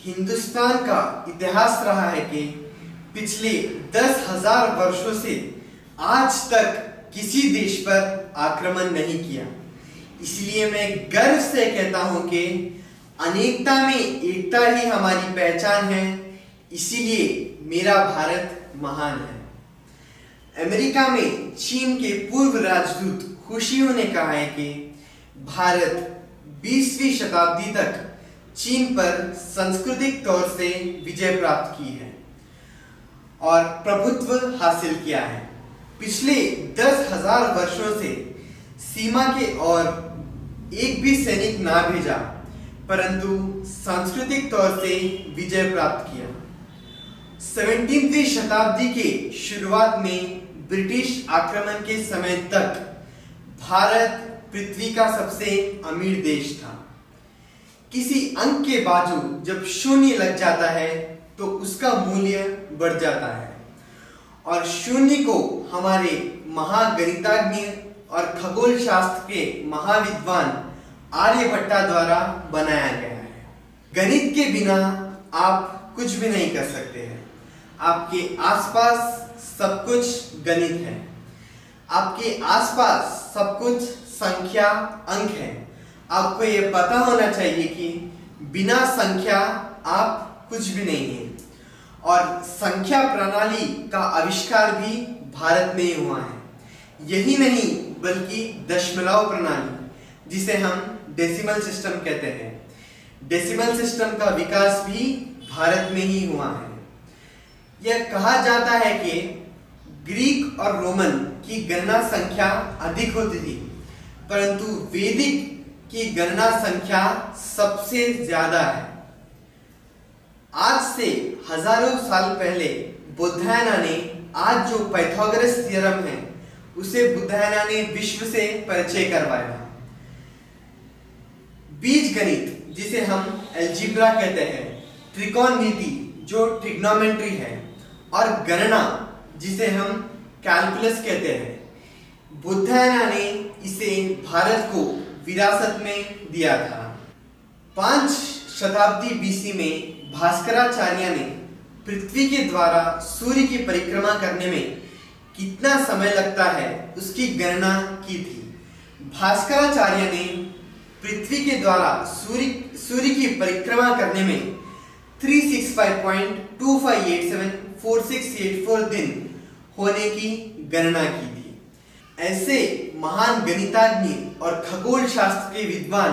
हिंदुस्तान का इतिहास रहा है कि पिछले 10,000 वर्षों से आज तक किसी देश पर आक्रमण नहीं किया। इसलिए मैं गर्व से कहता हूं कि अनेकता में एकता ही हमारी पहचान है, इसीलिए मेरा भारत महान है। अमेरिका में चीन के पूर्व राजदूत खुशियों ने कहा है कि भारत 20वीं शताब्दी तक चीन पर सांस्कृतिक तौर से विजय प्राप्त की है और प्रभुत्व हासिल किया है। पिछले 10,000 वर्षों से सीमा के और एक भी सैनिक ना भेजा, परंतु सांस्कृतिक तौर से विजय प्राप्त किया। 17वीं शताब्दी के शुरुआत में ब्रिटिश आक्रमण के समय तक भारत पृथ्वी का सबसे अमीर देश था। किसी अंक के बाजू जब शून्य लग जाता है तो उसका मूल्य बढ़ जाता है और शून्य को हमारे महागणितज्ञ और खगोल शास्त्र के महाविद्वान आर्यभट्टा द्वारा बनाया गया है। गणित के बिना आप कुछ भी नहीं कर सकते हैं। आपके आसपास सब कुछ गणित है, आपके आसपास सब कुछ संख्या अंक है। आपको यह पता होना चाहिए कि बिना संख्या आप कुछ भी नहीं है। और संख्या प्रणाली का आविष्कार भी भारत में ही हुआ है। यही नहीं बल्कि दशमलव प्रणाली, जिसे हम डेसिमल सिस्टम कहते हैं, डेसिमल सिस्टम का विकास भी भारत में ही हुआ है। यह कहा जाता है कि ग्रीक और रोमन की गणना संख्या अधिक होती थी, परंतु वैदिक की गणना संख्या सबसे ज्यादा है। आज से हजारों साल पहले बुद्धायना ने आज जो पाइथागोरस थ्योरम है उसे बुद्धायना ने विश्व से परिचय करवाया। बीजगणित जिसे हम अलजेब्रा कहते हैं, त्रिकोणमिति जो ट्रिग्नोमेट्री है, और गणना जिसे हम कैलकुलस कहते हैं, बुद्धायना ने इसे भारत को विरासत में दिया था। 5 शताब्दी बीसी में भास्कराचार्य ने पृथ्वी के द्वारा सूर्य की परिक्रमा करने में कितना समय लगता है उसकी गणना की थी। भास्कराचार्य ने पृथ्वी के द्वारा सूर्य की परिक्रमा करने में 365.25874684 दिन होने की गणना की थी। ऐसे महान गणितज्ञ और खगोल शास्त्र के विद्वान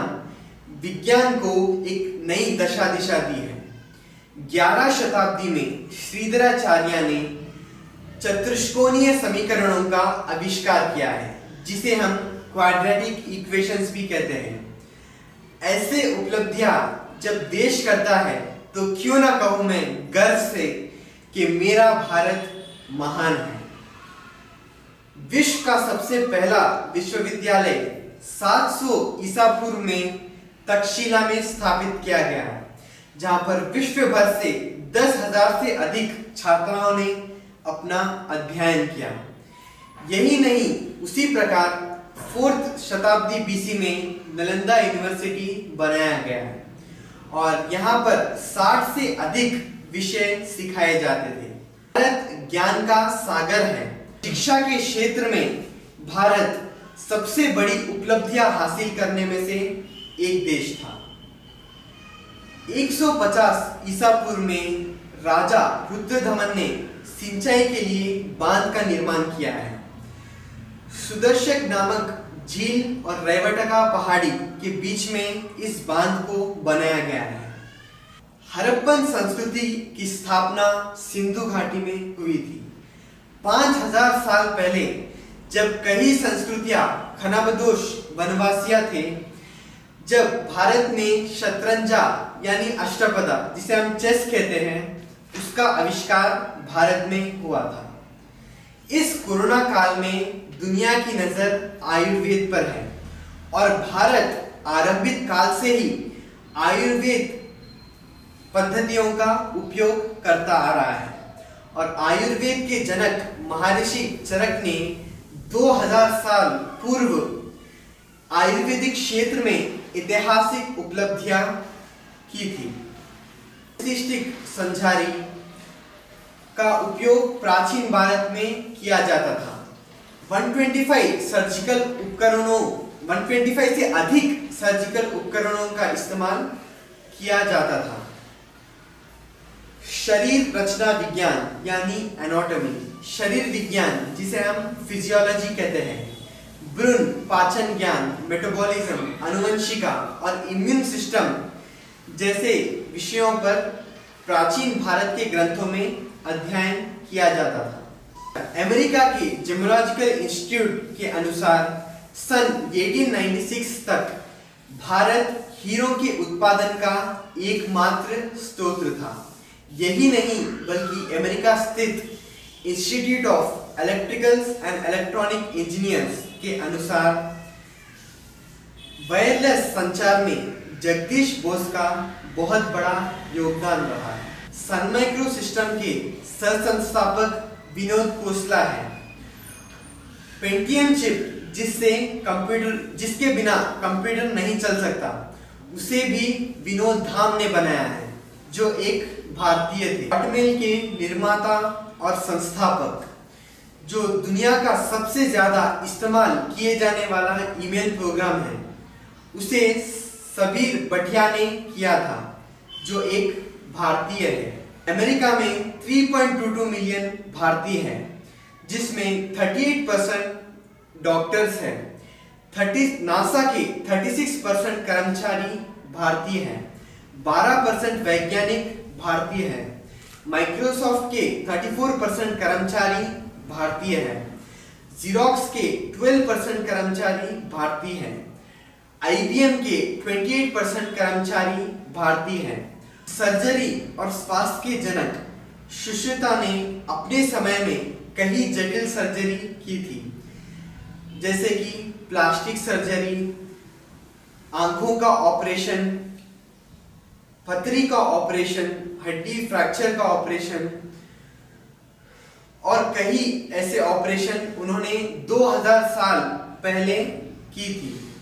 विज्ञान को एक नई दशा दिशा दी है। 11 शताब्दी में श्रीधराचार्य ने चतुष्कोणीय समीकरणों का आविष्कार किया है, जिसे हम क्वाड्रेटिक इक्वेशंस भी कहते हैं। ऐसे उपलब्धियां जब देश करता है तो क्यों ना कहूं मैं गर्व से कि मेरा भारत महान है। विश्व का सबसे पहला विश्वविद्यालय 700 ईसा पूर्व में तक्षशिला में स्थापित किया गया है, जहां पर विश्व भर से 10,000 से अधिक छात्राओं ने अपना अध्ययन किया। यही नहीं, उसी प्रकार 4th शताब्दी बीसी में नालंदा यूनिवर्सिटी बनाया गया है और यहाँ पर 60 से अधिक विषय सिखाए जाते थे। भारत ज्ञान का सागर है। शिक्षा के क्षेत्र में भारत सबसे बड़ी उपलब्धियां हासिल करने में से एक देश था। 150 ईसा पूर्व में राजा रुद्रदमन ने सिंचाई के लिए बांध का निर्माण किया है। सुदर्शक नामक झील और रेवटका पहाड़ी के बीच में इस बांध को बनाया गया है। हड़प्पन संस्कृति की स्थापना सिंधु घाटी में हुई थी। 5000 साल पहले जब कई संस्कृतियां खनाबदोश वनवासियां थे, जब भारत में शतरंजा यानी अष्टपदा जिसे हम चेस कहते हैं, उसका आविष्कार भारत में हुआ था। इस कोरोना काल में दुनिया की नजर आयुर्वेद पर है और भारत आरंभिक काल से ही आयुर्वेद पद्धतियों का उपयोग करता आ रहा है और आयुर्वेद के जनक महर्षि चरक ने 2000 साल पूर्व आयुर्वेदिक क्षेत्र में ऐतिहासिक उपलब्धियां की थी। स्टिक संझारी का उपयोग प्राचीन भारत में किया जाता था। 125 से अधिक सर्जिकल उपकरणों का इस्तेमाल किया जाता था। शरीर रचना विज्ञान यानी एनाटॉमी, शरीर विज्ञान जिसे हम फिजियोलॉजी कहते हैं, भ्रूण, पाचन ज्ञान, मेटाबॉलिज्म, आनुवंशिका और इम्यून सिस्टम जैसे विषयों पर प्राचीन भारत के ग्रंथों में अध्ययन किया जाता था। अमेरिका के जियोलॉजिकल इंस्टीट्यूट के अनुसार सन 1896 तक भारत हीरों के उत्पादन का एकमात्र स्रोत था। यही नहीं बल्कि अमेरिका स्थित institute of electricals and electronic engineers के अनुसार वायरलेस संचार में जगदीश बोस का बहुत बड़ा योगदान रहा है। सन माइक्रो सिस्टम के सह-संस्थापक विनोद खोसला है। पेंटियम चिप जिसके बिना कंप्यूटर नहीं चल सकता, उसे भी विनोद धाम ने बनाया है, जो एक भारतीय थे। हॉटमेल के निर्माता और संस्थापक, जो दुनिया का सबसे ज्यादा इस्तेमाल किए जाने वाला ईमेल प्रोग्राम है, उसे सबीर भटिया ने किया था, जो एक भारतीय है। अमेरिका में 3.22 मिलियन भारतीय हैं, जिसमें 38% डॉक्टर्स हैं। नासा के 36% कर्मचारी भारतीय हैं, 12% वैज्ञानिक भारतीय हैं, माइक्रोसॉफ्ट के 34% कर्मचारी भारतीय हैं, ज़ेरॉक्स के 12% कर्मचारी भारतीय हैं, IBM के 28% कर्मचारी भारतीय हैं। सर्जरी और स्वास्थ्य के जनक सुश्रुता ने अपने समय में कई जटिल सर्जरी की थी, जैसे कि प्लास्टिक सर्जरी, आंखों का ऑपरेशन, पथरी का ऑपरेशन, हड्डी फ्रैक्चर का ऑपरेशन और कई ऐसे ऑपरेशन उन्होंने 2000 साल पहले की थी।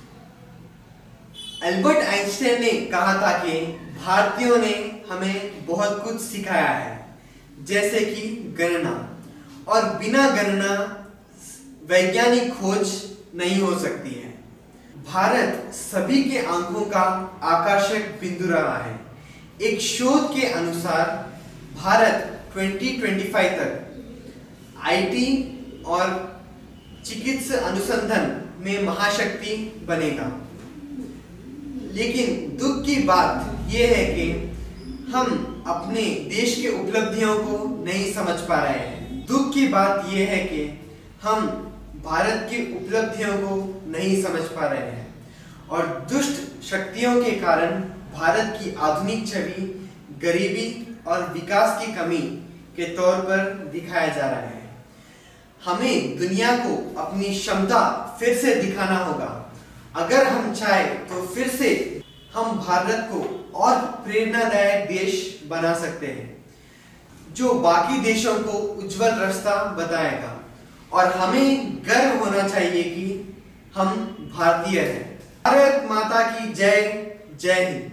एल्बर्ट आइंस्टाइन ने कहा था कि भारतीयों ने हमें बहुत कुछ सिखाया है, जैसे कि गणना, और बिना गणना वैज्ञानिक खोज नहीं हो सकती है। भारत सभी के आंखों का आकर्षक बिंदु रहा है। एक शोध के अनुसार भारत 2025 तक आईटी और चिकित्सा अनुसंधान में महाशक्ति बनेगा। लेकिन दुख की बात यह है कि हम अपने देश के उपलब्धियों को नहीं समझ पा रहे हैं। दुख की बात यह है कि हम भारत की उपलब्धियों को नहीं समझ पा रहे हैं और दुष्ट शक्तियों के कारण भारत की आधुनिक छवि गरीबी और विकास की कमी के तौर पर दिखाया जा रहा है। हमें दुनिया को अपनी क्षमता फिर से दिखाना होगा। अगर हम चाहें तो फिर से हम भारत को और प्रेरणादायक देश बना सकते हैं, जो बाकी देशों को उज्जवल रास्ता बताएगा। और हमें गर्व होना चाहिए कि हम भारतीय हैं। भारत माता की जय। जय हिंद।